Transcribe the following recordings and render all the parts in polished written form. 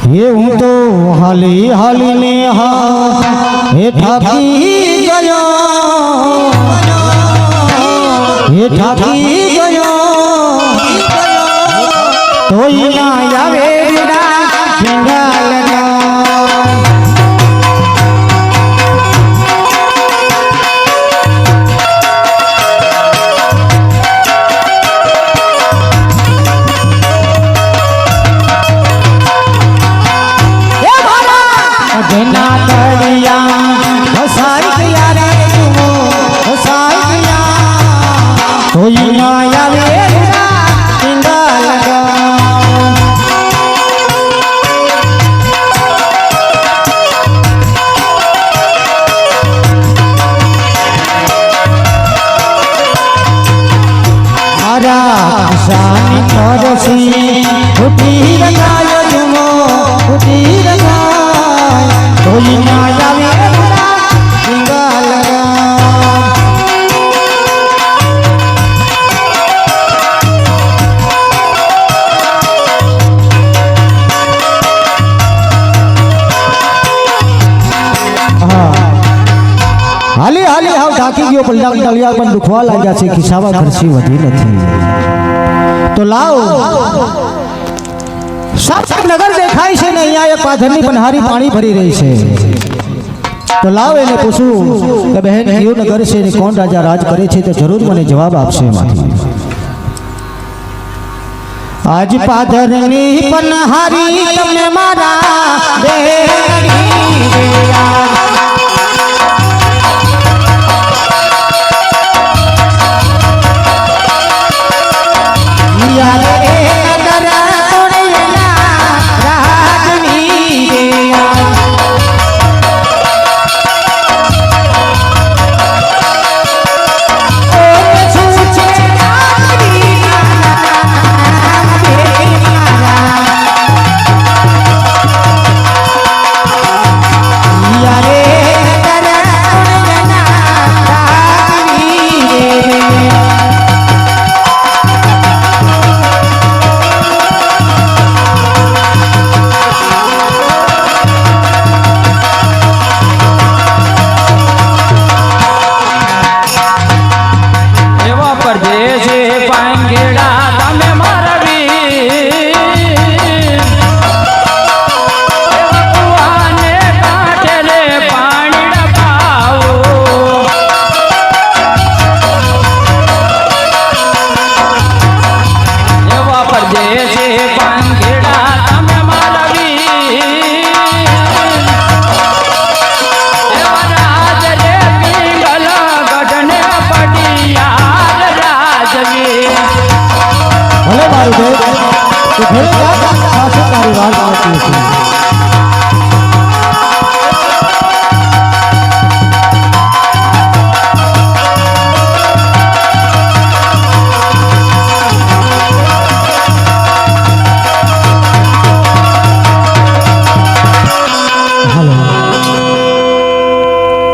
ये हूँ तो हाली हाली ने हे ठाकी गयो ये ठाकी गयो तो ना आवे बिना जंगल हाली हाली हाव ढाकी गयो पल्ला तलिया पण दुखवा लाग्या છે ખિસાવા ખર્ચી વધી નથી તો લાવ સાત નગર દેખાય છે ને અહીંયા એક પાથરની પનહારી પાણી ભરી રહી છે તો લાવ એને પૂછું કે બહેન કયો નગર છે ને કોણ રાજા રાજ કરે છે તો જરૂર મને જવાબ આપશે એમાંથી આજ પાથરની પનહારી તમે મારા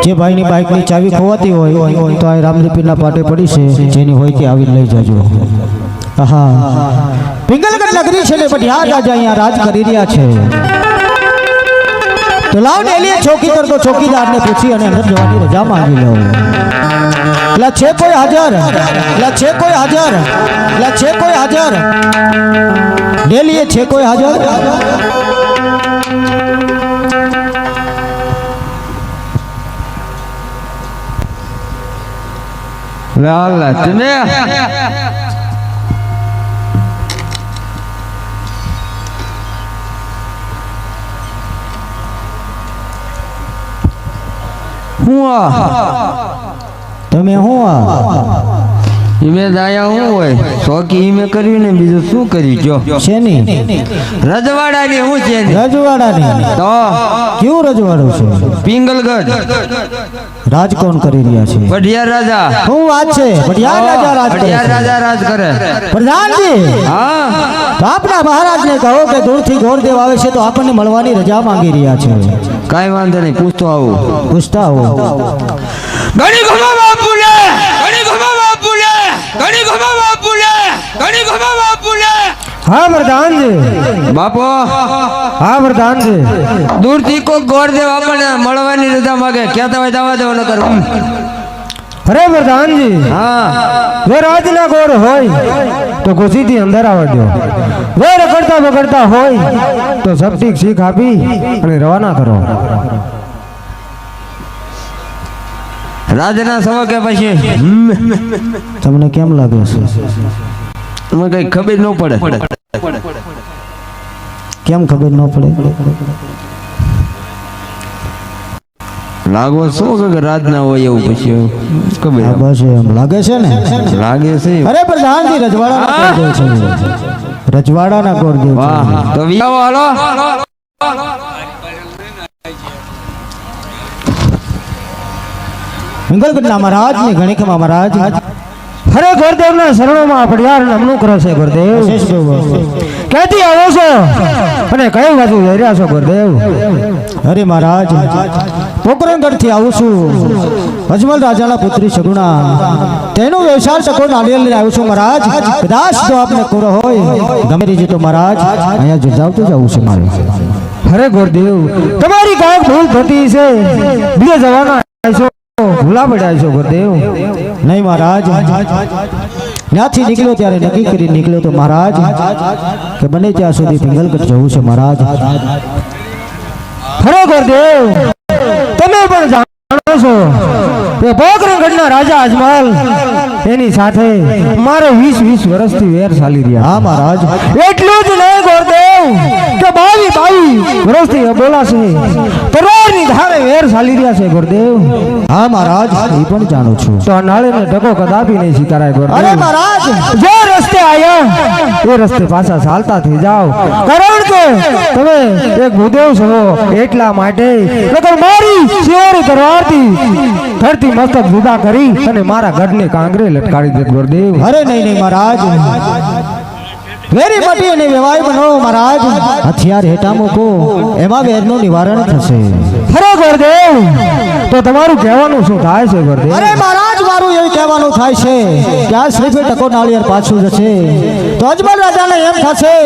જે ભાઈની બાઇકની ચાવી ખોવાતી હોય તો આ રામલીપીના પાટે પડી છે જેની હોય તે આવી લઈ જાજો હા પિંગલગઢ નગરી છે ને બઢિયાર રાજા અહીંયા રાજ કરી રહ્યા છે તો લાવ ને એલિયે ચોકીદાર તો ચોકીદારને પૂછી અને અંદર જવાની રજા માંગી લો લા છે કોઈ હાજર લા છે કોઈ હાજર લા છે કોઈ હાજર એલિયે છે કોઈ હાજર લાલા તમે તમે હું ઈમે દાયા હું હોય શોકી ઈમે કર્યું ને બીજું શું કરી જો શેની રજવાડાની હું છે રજવાડાની તો કેવું રજવાડું છે પિંગલગઢ રાજ કોણ કરી રહ્યા છે બઢિયાર રાજા શું વાત છે બઢિયાર રાજા રાજ કરે બઢિયાર રાજા રાજ કરે પ્રધાનજી હા તો આપણા મહારાજને કહો કે દૂરથી ગોરદેવ આવે છે તો આપણને મળવાની રજા માંગી રહ્યા છે કાઈ વાંધો નહીં પૂછતો આવું પૂછતા આવો ઘણી ઘમા બાપુલે ઘણી ઘમા બાપુલે ઘણી ઘમા બાપુલે ઘણી ઘમા બાપુલે હા પ્રધાનજી, બાપો હા પ્રધાનજી. દૂરથી કોઈ ગોરદેવ આપણને મળવાની રજા માગે કહેતા હોય જવા દેવો નકર અરે પ્રધાનજી, હા જો રાજના ગોર હોય તો ખુશીથી અંદર આવવા દો. જો રખડતા બગડતા હોય તો સબથી શીખ આપી અને રવાના કરો. રાજના સવા કે પછી તમને કેમ લાગે છે? મને કઈ ખબર ન પડે. કેમ ખબર ન પડે? લાગવો શું કે રાજ ના હોય એવું પછી ખબર હા, બસ એમ લાગે છે ને. લાગે છે. અરે પ્રધાનજી, રજવાડાના ગોરદેવ છે. રજવાડાના ગોરદેવ છે. વાહ, તો વિયાવો હાલો. મંગલગઢના મહારાજની ઘણી ખમા મહારાજ. અરે ગોરદેવના શરણોમાં પડ્યા નમણું કરો છે ગોરદેવ. ક્યાંથી આવો છો અને કઈ બાજુ જઈ રહ્યા છો ગોરદેવ? અરે મહારાજ, પોકરણગઢથી આવું છું. અજમલ રાજાના પુત્રી સગુણા તેનો વ્યવસાય ટકો નાળિયેર લઈને આવ્યો છું મહારાજ. કદાચ જો આપને કોરો હોય ગમે રીજે તો મહારાજ અહીંયા જજાવતું જવું છે મારે. અરે ગોરદેવ, તમારી કાંઈક ભૂલ થતી છે. બીજે જવાના છો, ભૂલા પડ્યા છો ગોરદેવ. નહીં મહારાજ, ત્યાંથી નીકળ્યો ત્યારે નક્કી કરી નીકળ્યો તો મહારાજ કે બને ત્યાં સુધી પિંગલગઢ જવું છે મહારાજ. ખરો ગોરદેવ, તમે પણ જાણો છો કે પોકરણગઢના રાજા અજમલ એની સાથે મારે 20 વર્ષથી વેર ચાલી રહ્યા. હા મહારાજ, એટલું જ નહીં ગોરદેવ કે 22 વર્ષથી બોલાશે તરવારની ધારે વેર ચાલી રહ્યા છે ગોરદેવ. હા મહારાજ, એ પણ જાણું છું. તો નાળેને ટકો કદાપી નહીં સ્વીકારાય ગોરદેવ. અરે મહારાજ, જે રસ્તે આયા એ રસ્તે પાછા ચાલતા થઈ જાઓ, કારણ કે તમે એક ભૂદેવ છો એટલા માટે. નકર મારી શિવરી તરવારથી ધરતી મસ્તક જુદા કરી અને મારા ગઢને કાંગરે લટકાડી દે ગોરદેવ. અરે નહીં નહીં મહારાજ, વેરી મટી અને વેવાય બનો મહારાજ. હથિયાર હેઠા મૂકો, એમાં વેરનું નિવારણ થશે. ખરો ગોરદેવ, તો તમારું કહેવાનું શું થાય છે ગોરદેવ? અરે મહારાજ, મારું એવું કહેવાનું થાય છે કે આ શ્રીફે ટકો નાળિયેર પાછું જશે તો અજમલ રાજાને એમ થશે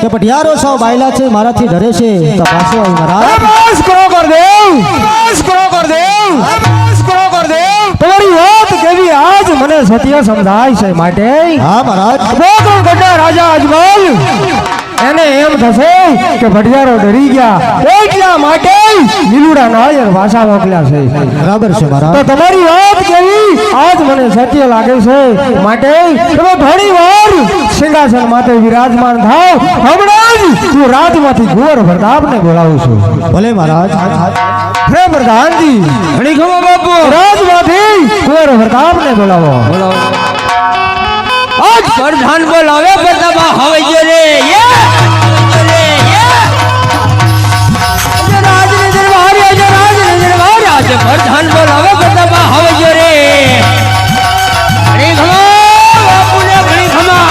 કે પટિયારો સૌ બાયલા છે, મારાથી ડરે છે તો પાછો આવી મહારાજ. બસ કરો ગોરદેવ, બસ કરો ગોરદેવ, બસ કરો ગોરદેવ. તમારી વાત કેવી આજ મને સત્ય સમજાય છે માટે. હા મહારાજ, પોકરણગઢના રાજા અજમલ એને એમ થશે કે ભટિયારો ડરી ગયા એટલા માટે લીલુડા નાળિયેર વાસા મોકલ્યા છે. બરાબર છે મહારાજ, તો તમારી વાત કેવી આજ મને સત્ય લાગે છે માટે તમે ઘણી વાર સિંહાસન માથે વિરાજમાન થાવ. હમણાં જ હું રાજમાંથી કુંવર પ્રતાપને બોલાવું છું. ભલે મહારાજ. હે પ્રધાનજી, ઘણી ખમા બાપુ, રાજમાંથી કુંવર પ્રતાપને બોલાવો. આજ પ્રધાન બોલાવે પ્રતાપ હવે જો રે પ્રધાન બોલાવે પ્રતાપ હવે જો રે. ઘણી ખમા બાપુ ને ઘણી ખમા.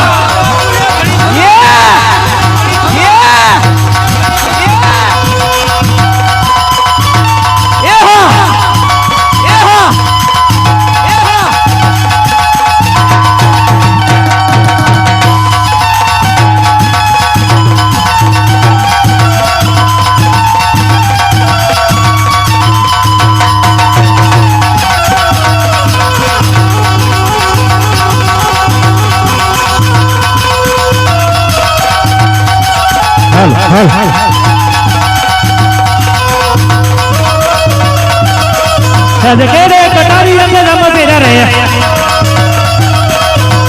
કેડે કટારી અંગે નમ તેરા રે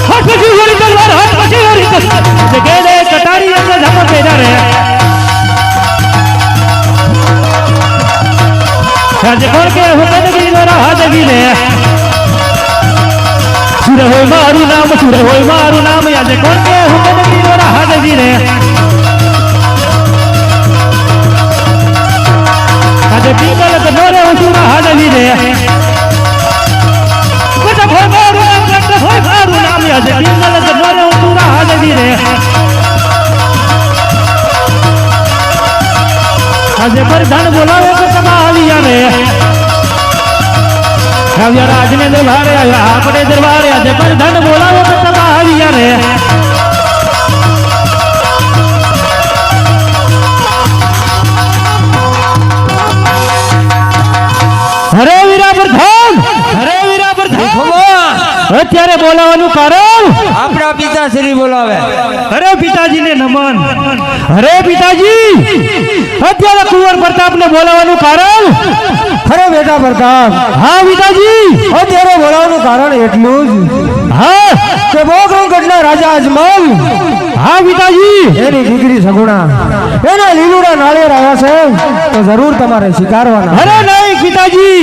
હાથ પછી હોરી તલવાર, હાથ પછી હોરી તલવાર. કેડે કટારી અંગે નમ તેરા રે રાજ કોણ કે હુકમ દી મારા હાથ ગીરે. સુર હોય મારું નામ, સુર હોય મારું નામ, યાદ કોણ કે હુકમ દી મારા હાથ ગીરે. આજે પિંગલ કઢોરે ઉસુરા હાડવી રે કટ હોય મારું નામ, કટ હોય મારું નામ, આજે પિંગલ કઢોરે ઉસુરા હાડવી રે. આજે પ્રધાન બોલાવે તો તમા આવ્યા રે. આવ્યા રાજને દરબારે, આવ્યા આપણે દરબારે. આજે પ્રધાન બોલાવે તો તમા આવ્યા રે. પ્રધાન અરે વીરા પ્રધાન અત્યારે બોલાવાનું કારણ આપણા પિતાશ્રી બોલાવે. અરે પિતાજીને નમન. અરે પિતાજી અત્યારે કુંવર પ્રતાપને બોલાવાનું કારણ અરે બેટા પ્રતાપ, હા પિતાજી અત્યારે બોલાવવાનું કારણ એટલું જ હા કે બોકરણગઢના રાજા અજમલ હા પિતાજી એની દીકરી સગુણા એના લીલુડા નાળિયેર આવ્યા છે તો જરૂર તમારે સ્વીકારવાના. અરે નહીં પિતાજી,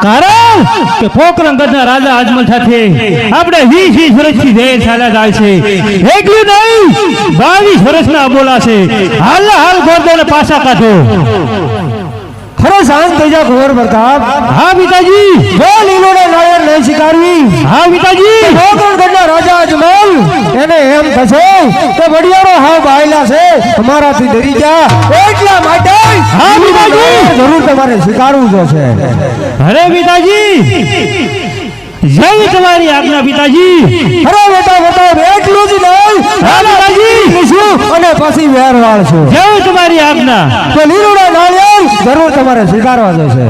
કારણ કે પોકરણગઢના રાજા અજમલ સાથે આપણે 20 વર્ષથી દેહ ચાલ્યા જાય છે. એટલું નહીં 22 વર્ષના અબોલા છે. હાલ ગોરદોને પાછા કાઢો. ખરો શાંત થઈ જા કુંવર પ્રતાપ. હા પિતાજી. જો લીલુડા નાળિયેર નહીં સ્વીકારવી હા પિતાજી. પોકરણગઢના રાજા અજમલ એને એમ થશે કે વડિયારો હાવ બાયલા છે, અમારાથી ડરી ગયા, એટલા માટે હા પિતાજી. જરૂર તમારે સ્વીકારવું જોશે. અરે પિતાજી જય તમારી આજ્ઞા પિતાજી. અરે બેટા પ્રતાપ, એટલું જ નહીં હા પિતાજી. શું અને પછી વેરવાળ છું જય તમારી આજ્ઞા. તો લીલુડા નાળિયેર જરૂર તમારે સ્વીકારવા જોશે.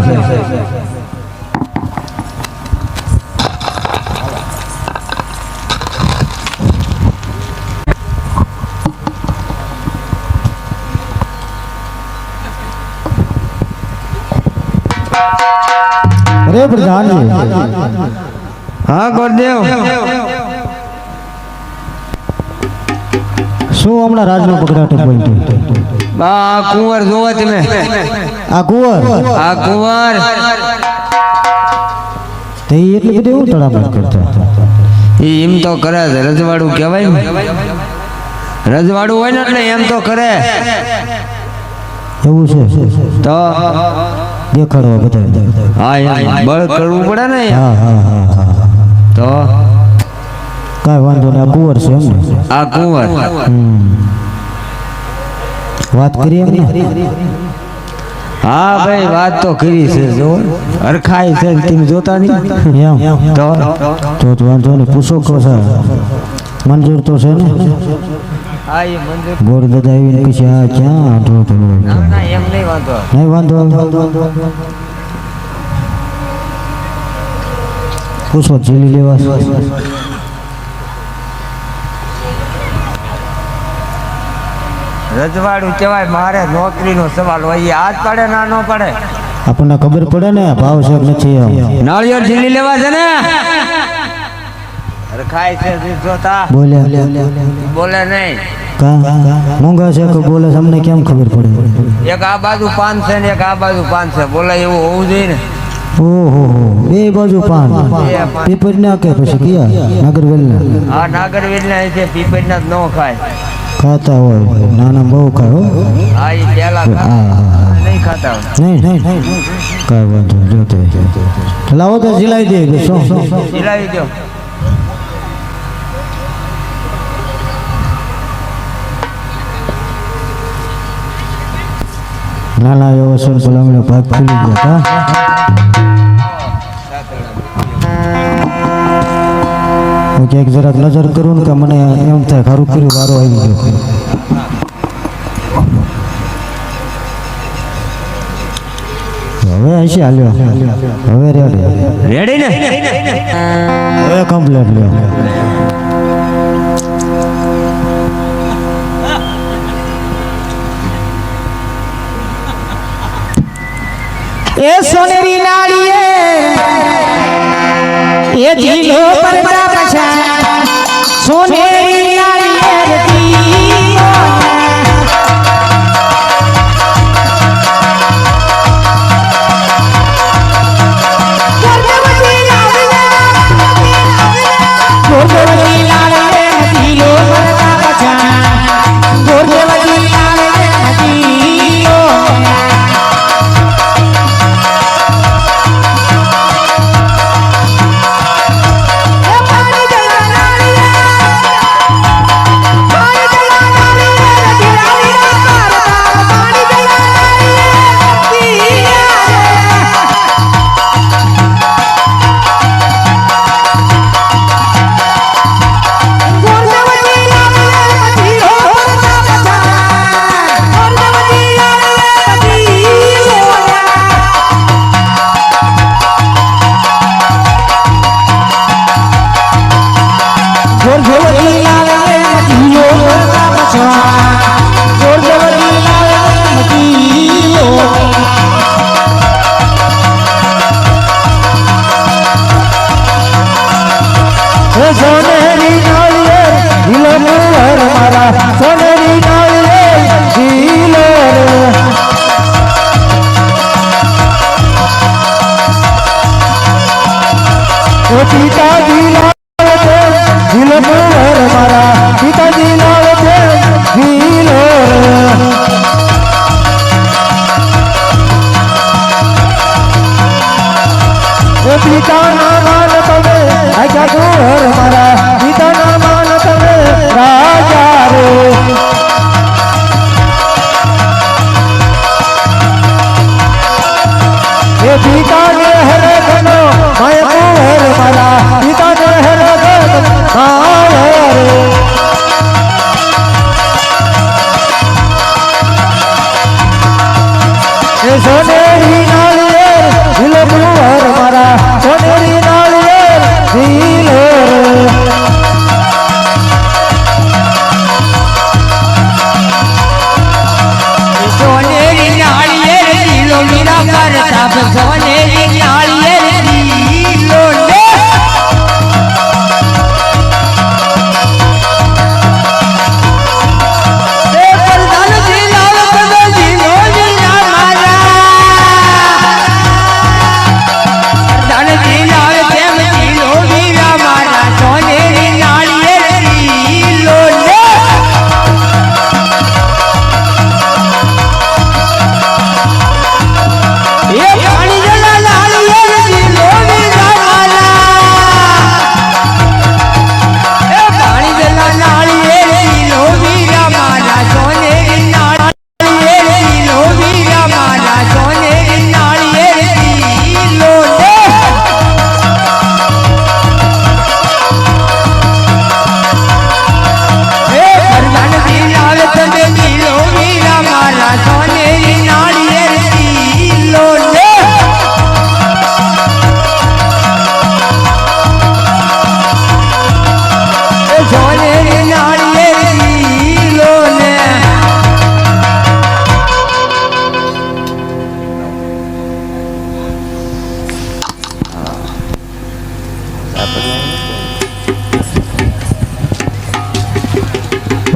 અરે પ્રધાનજી, હા ગોરદેવ. શું હમણાં રાજનો પગડાટો બોલતો? આ કુંવર જોવો તમે. આ કુંવર આ કુંવર તે એટલી બધી હું તડામણ કરતા? એમ તો કરે છે, રજવાડું કહેવાય ને. રજવાડું હોય ને એટલે એમ તો કરે. એવું છે તો દેખાડવા બધા. હા એમ બળ કરવું પડે ને. હા હા હા હા, તો કાંઈ વાંધો નહીં. આ કુંવર છે એમ ને? આ કુંવર. વાત કરીએ એમ ને? હા ભાઈ વાત તો કરી છે. જો હરખાય છે તમે જોતા નહીં. એમ તો તો વાંધો નહીં, પૂછો કહો છે મંજૂર તો છે ને? હા એ મંજૂર. ગોર દાદા આવીને પછી આ ક્યાં આંધળો થયો? ના એમ નહીં વાંધો. નહીં વાંધો. પૂછો જીલી લેવા. રજવાડું કહેવાય, મારે નોકરીનો સવાલ હોય. હાથ પડે ના ન પડે. આપણને ખબર પડે ને ભાવ છે કે નથી એમ. નાળિયેર ઝીલી લેવા છે ને. હરખાય છે જોતા. બોલે બોલે નહીં. કા મોંઘા છે કે બોલે છે અમને કેમ ખબર પડે? એક આ બાજુ પાન છે ને એક આ બાજુ પાન છે. બોલે એવું હોવું જોઈએ ને. ઓહો બે બાજુ પાન. પીપર ના કે પછી કયા નાગરવેલ ના? આ નાગરવેલ ના છે, પીપર ના જ ન ખાય. ખાતા હોય નાના બહુ ખાય હો. હા એ પેલા નહીં ખાતા હોય. નહીં કાંઈ વાંધો નહીં, જોતો લાવો તો સિલાઈ દે. શું જીલાવી દો. નાના એવો સર ભલામણે ભાગ ખુલી ગયા. હું ક્યાંક જરાક નજર કરું ને કે મને એમ થાય ખરું કર્યું, વારો આવી ગયો. હવે હશે હાલ્યો. હવે રેડી ને. હવે કમ્પ્લેટ લ્યો. એ સોનેરી નાળીએ એ જીલો પરદા પછા સોનેરી નાળીએ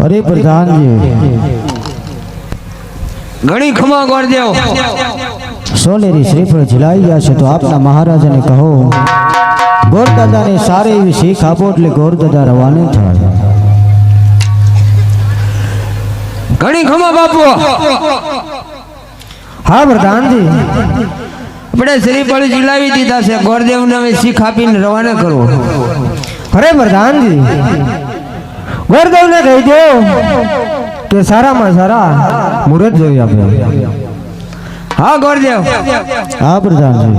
અરે પ્રધાનજી, ઘણી ખમા ગોરદેવ સોનેરી શ્રીફળ ઝીલાઈ ગયા છે તો આપના મહારાજાને કહો ગોરદાદાને સારી એવી શીખ આપો એટલે ગોરદાદા રવાને થાય. ઘણી ખમા બાપુ. હા પ્રધાનજી, આપણે શ્રીફળ ઝીલાવી દીધા છે, ગોરદેવને હવે શીખ આપીને રવાના કરવો. અરે પ્રધાનજી, ગોરદેવને કહી દો કે સારામાં સારા મુહૂર્ત જોઈ આપણે. હા ગોરદેવ, હા પ્રધાનજી,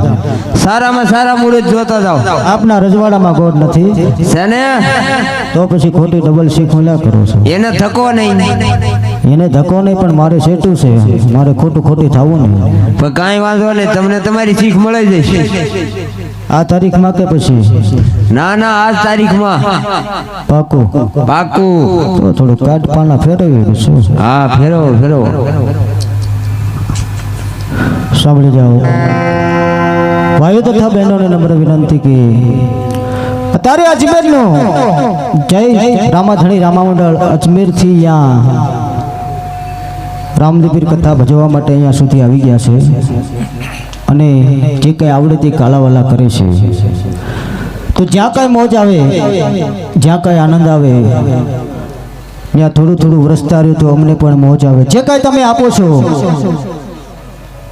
સારામાં સારા મુહૂર્ત જોતા જાઓ. આપના રજવાડામાં ગોળ નથી છે ને? તો પછી ખોટી ડબલ શીખ હુલા કરો છો. એને થકો નહીં. એને ધક્કો નહીં, પણ મારે સેટું છે, મારે ખોટી થવું નહીં. પણ કાંઈ વાંધો નહીં, તમને તમારી શીખ મળી જશે. આ તારીખમાં કે પછી? ના ના, આજ તારીખમાં પાકું? પાકું. તો થોડું કાટ પાના ફેરવી છું. હા, ફેરવો ફેરવો. સાંભળી જાઓ ભાઈઓ તથા બહેનોને નમ્ર વિનંતી કે અત્યારે અજમેરનો જય રામાધણી રામામંડળ અજમેરથી અહીંયા રામદેવીર કથા ભજવવા માટે અહીંયા સુધી આવી ગયા છે અને જે કંઈ આવડે તે કાલાવાલા કરે છે. તો જ્યાં કાંઈ મોજ આવે, જ્યાં કાંઈ આનંદ આવે, ત્યાં થોડું થોડું વરસતા રહ્યું તો અમને પણ મોજ આવે. જે કાંઈ તમે આપો છો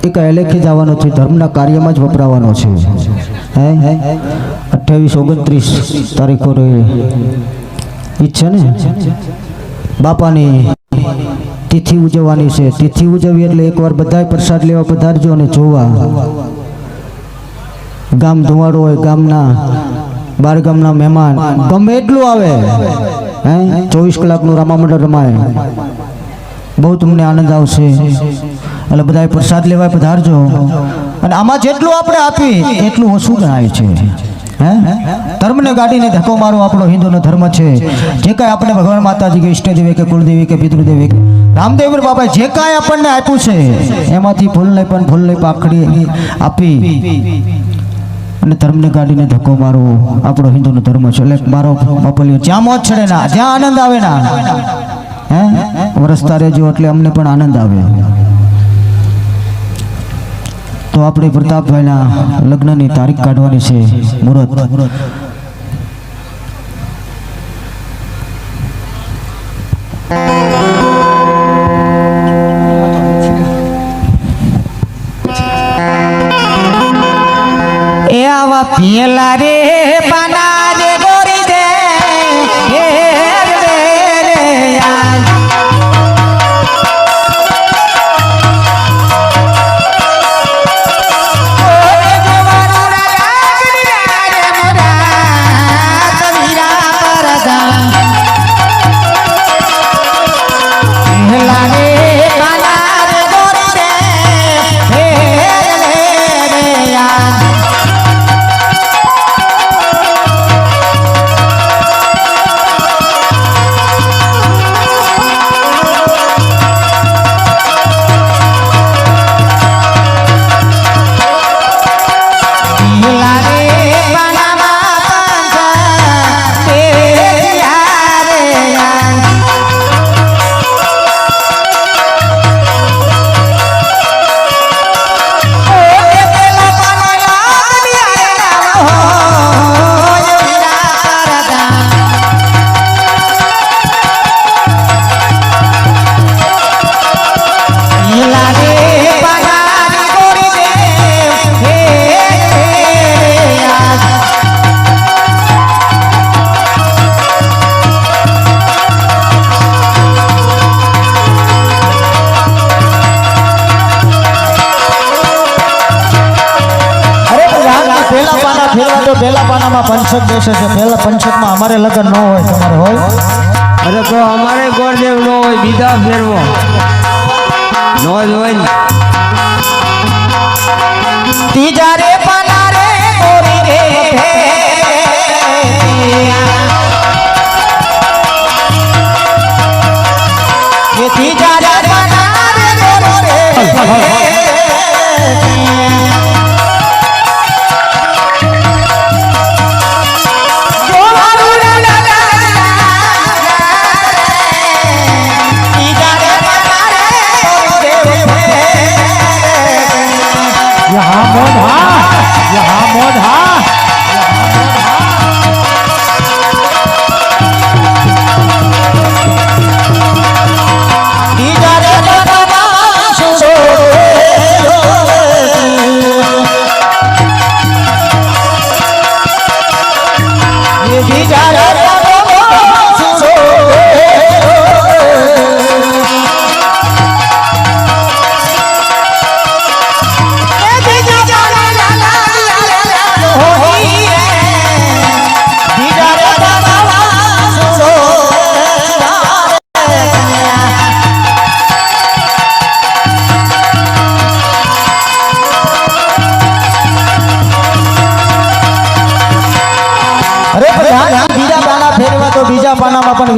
એ કાંઈ લેખી જવાનો છે, ધર્મના કાર્યમાં જ વપરાવાનો છે. હે 28-29 તારીખો ઈચ્છે ને બાપાની તિથિ ઉજવવાની છે. તિથિ ઉજવી એટલે એકવાર બધાય પ્રસાદ લેવા પધારજો અને જોવા. ગામ ધુવાડો હોય, ગામના બાર ગામના મહેમાન ગમે એટલું આવે, હે 24 કલાકનું રામામંડળ રમાય, બહુ તમને આનંદ આવશે. એટલે બધા પ્રસાદ લેવા પધારજો. અને આમાં જેટલું આપણે આપી એટલું ઓછું ગણાય છે. હે ધર્મને ગાડીને ધક્કો મારો આપણો હિન્દુનો ધર્મ છે. જે કાંઈ આપણે ભગવાન માતાજી કે ઈષ્ટદેવી કે કુળદેવી કે પિતૃદેવી રામદેવ બાબા જે કાંઈ આપણને આપ્યું છે એમાંથી ફૂલને પાખડી આપી અને ધર્મને ગાડીને ધક્કો મારવો આપણો હિન્દુનો ધર્મ છે. એટલે મારો બાપલિયો જ્યાં મોજ ચડે ના, જ્યાં આનંદ આવે ના, હે વરસતા રહેજો એટલે અમને પણ આનંદ આવે. તો આપણે પ્રતાપભાઈના લગ્નની તારીખ કાઢવાની છે, મુહૂર્ત. એ આવા પેલા રે પાના રે ગોરી દે પહેલા પાનામાં પંચક બેસે છે. પહેલા પંચકમાં અમારે લગ્ન ન હોય, તમારે હોય? અરે તો અમારે ગોરદેવ નો હોય, બીજા ફેરવો નો જ હોય ને. ત્રીજા રે પાના રે ગોરી રે એ ત્રીજા રે પાના રે ગોરી રે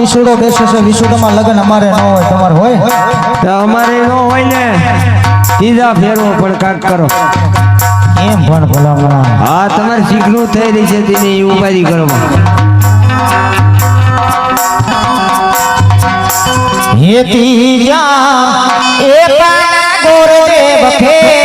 વિસુડો બેસે છે વિસુડોમાં લગ્ન અમારે ન હોય તમારે હોય તો અમારે ન હોય ને ત્રીજા ફેરવો પણ કાક કરો એમ પણ ભલામણા હા તમારે શીખનું થઈ રહી છે તેની ઉપાધિ કરો હેતી જા એ પાના ગોરદેવ ખે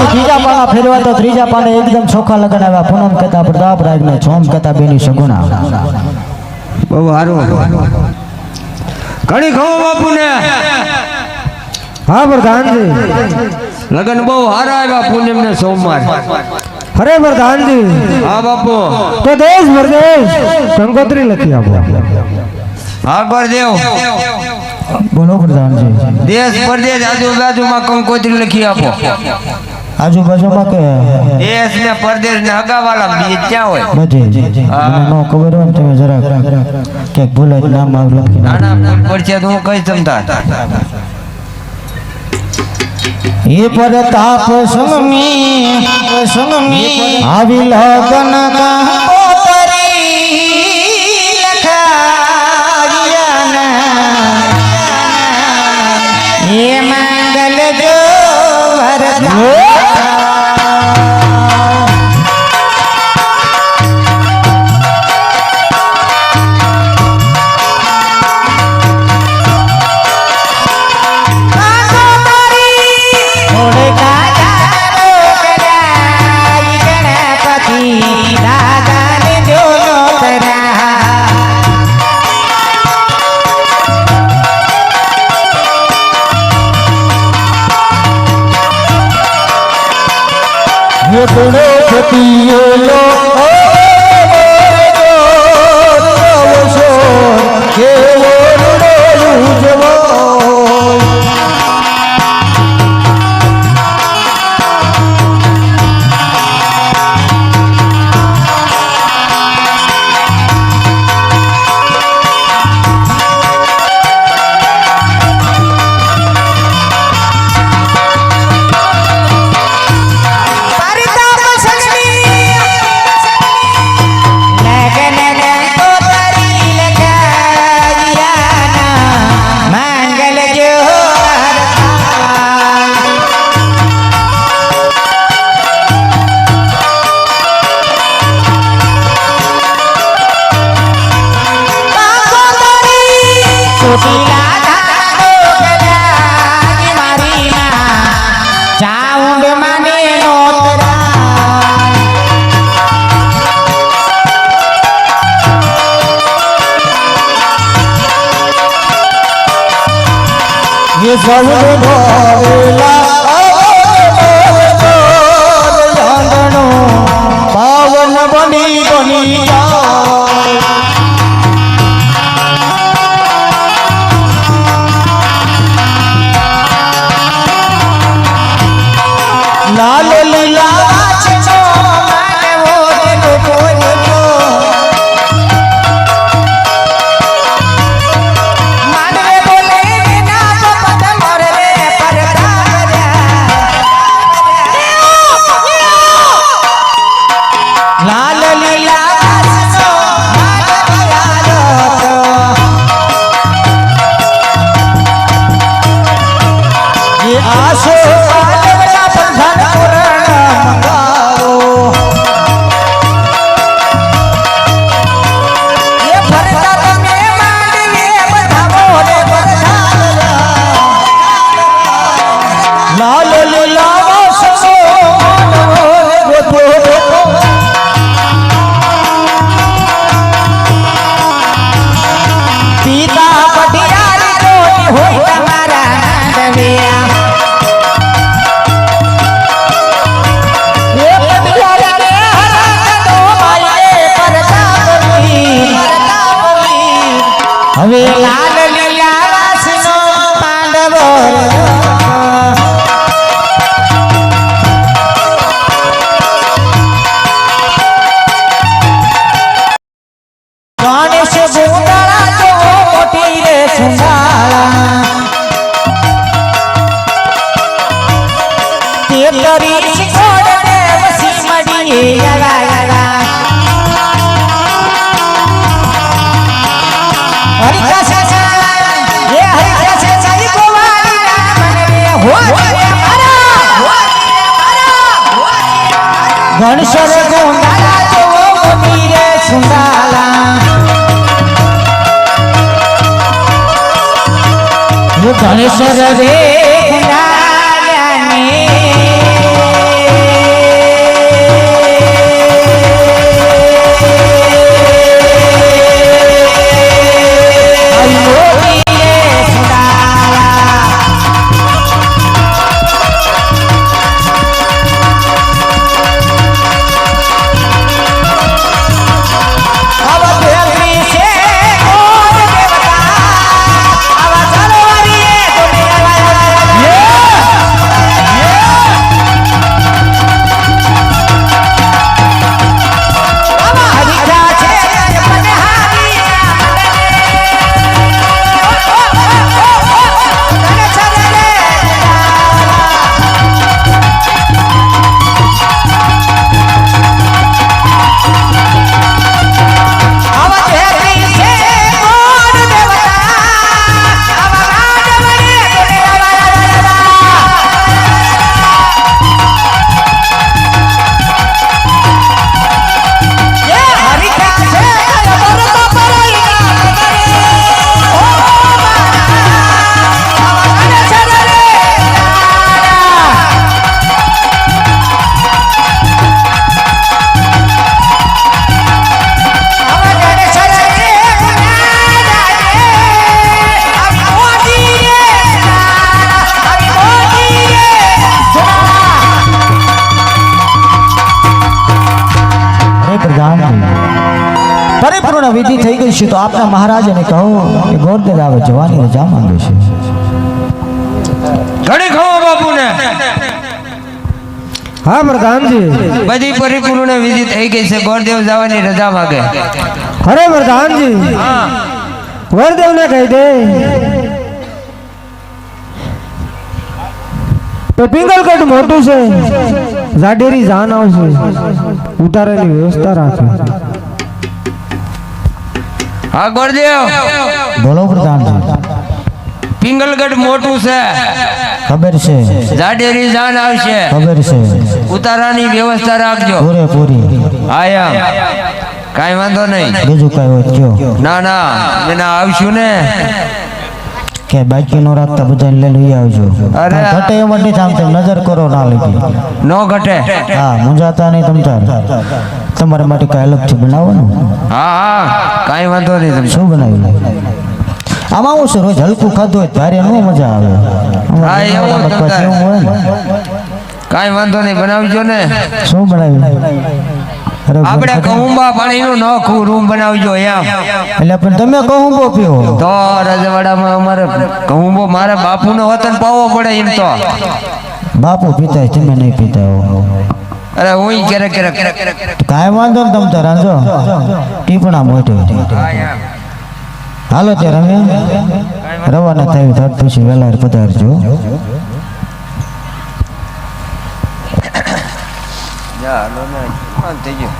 ત્રીજા પાના ફેરવા તો ત્રીજા પાને એકદમ ચોખ્ખા લગન આવ્યા પૂનમ કહેતા પ્રતાપ રાજ ને છોમ કહેતા બેની સગુણા બહુ સારું ઘણી ખબર બાપુ ને હા પ્રધાનજી લગન બહુ સારા આવ્યા પૂનમ ને સોમવાર અરે પ્રધાનજી હા બાપુ તો દેશ પરદેશ કંકોત્રી લખી આપો હા ગોરદેવ બોલો પ્રધાનજી દેશ પરદેશ આજુબાજુમાં કંકોત્રી લખી આપો આજુબાજુમાં કે દેશ ને પરદેશ ને હગાવાલા બીજ ક્યાં હોય બધે મને નો ખબર હોય ને તમે જરા કે ભૂલે જ નામ આવ લખી નાના ભૂલ પડશે તો હું કઈ તમતા એ પરતાપ સંગમી આવી લગન કંકોત્રી લખાયા એ મંગલ જો વરદાન પાવન બની બની લાલ લીલા લાલ લીલા વાસનો માંડવ્યાલો એ આશો પાલવડા પંથન પુરાણ મંગાવો એ ફરતા તમે માંડવીએ બધા મોરે બધાયા લાલ લીલા વાસનો માનવો રે ગોતો પિતા પટિયારી કોટી હોય તમારા માંડવ્યા એ પટિયારી ને હરાતા તો માયે પરતાપની હવે લાલ લીલા વાસનો પાંડવો ગણેશ ગુંડાળા તો મોટી રે સુંડાળા તે કરી શિકોડ ને વસી મડી યાલા યાલા હરિકા સાસા એ હરિકા સાસા ઈ ગોવાળી રામન રે હો રે મારા ગણેશ ગુંડાળા તો મોટી રે સુંડાળા ગણેશ્વર રે પરિપૂર્ણ વિધિ થઈ ગઈ છે તો આપના મહારાજને કહો કે ગોરદેવ આવે જવાની રજા માંગે છે ઘડી ખાઓ બાપુને હા પ્રધાનજી બધી પરિપૂર્ણ વિધિ થઈ ગઈ છે ગોરદેવ જવાની રજા માંગે અરે પ્રધાનજી હા વરદેવને કહી દે તો પિંગલગઢ મોટું છે જાડેરી જાન આવશે ઉતારેની વ્યવસ્થા રાખે હા ગોરદેવ બોલો પ્રધાનજી પિંગલગઢ મોટું છે ખબર છે જાડેરી જાન આવશે ખબર છે ઉતારાની વ્યવસ્થા રાખજો પૂરેપૂરી આયા કાઈ વાંધો નહીં બીજું કઈ હોય કયો ના ના મેં આવશું ને કે બાકી નો રાખતા બધાને લઈ લઈ આવજો અરે ઘટે એમ નથી આમ તેમ નજર કરો ના લીધી નો ઘટે હા મુંજાતા નહીં તમ તાર તમારા માટે કઈ અલગથી બનાવવાનું હા હા કાઈ વાંધો નહીં તમે શું બનાવ્યું આમાં હું છે રોજ હલકું ખાધું હોય ત્યારે નો મજા આવે હા, એવું અમારે તમ તાર. એવું હોય ને કાઈ વાંધો નહીં બનાવજો ને શું બનાવ્યું અરે આપણે ગણપતિ. કહુંબા પાણીનું નોખું રૂમ બનાવજો એમ એટલે પણ તમે કહુંબો પીવો તો રજવાડામાં અમારે કહુંબો મારા બાપુનો વતન પાવો પડે એમ તો બાપુ પીતા હોય, તમે નહીં પીતા હો અરે હું ક્યારેક ક્યારેક કાંઈ વાંધો ને તમ તાર રાંધો ટીપણા મોટી હાલો ત્યારે અમે રવાના થાય ત્યાર પછી વહેલા પધારજો થઈ ગયું